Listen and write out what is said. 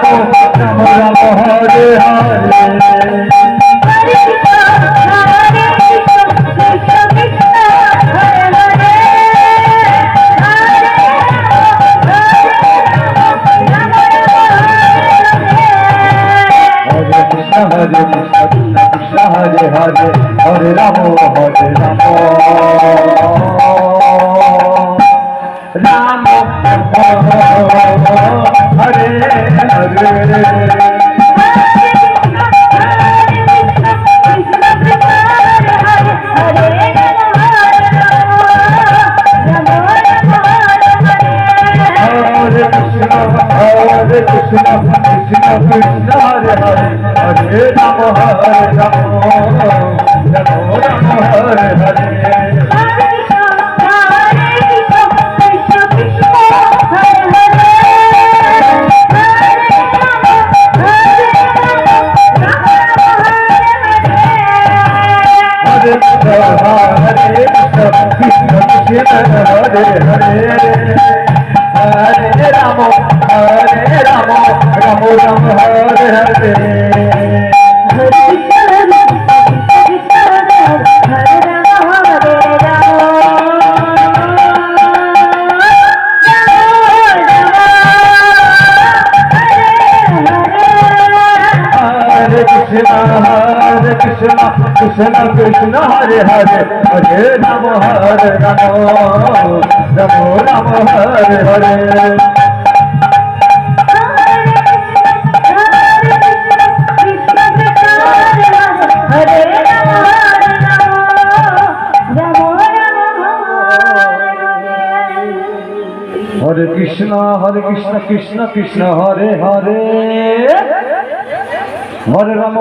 Ram Ram Hare Hare Hare Krishna Krishna Hare Hare Hare Ram Ram Hare Hare Hare Krishna Krishna Krishna Hare Hare Hare Ram Ram Hare Hare Hare Krishna Krishna Hare Hare Hare Ram Ram Ram Hare Hare Krishna Krishna Krishna Hare Hare Hare Ram Ram Hare Hare Hare Krishna Krishna Krishna Hare Hare Hare Ram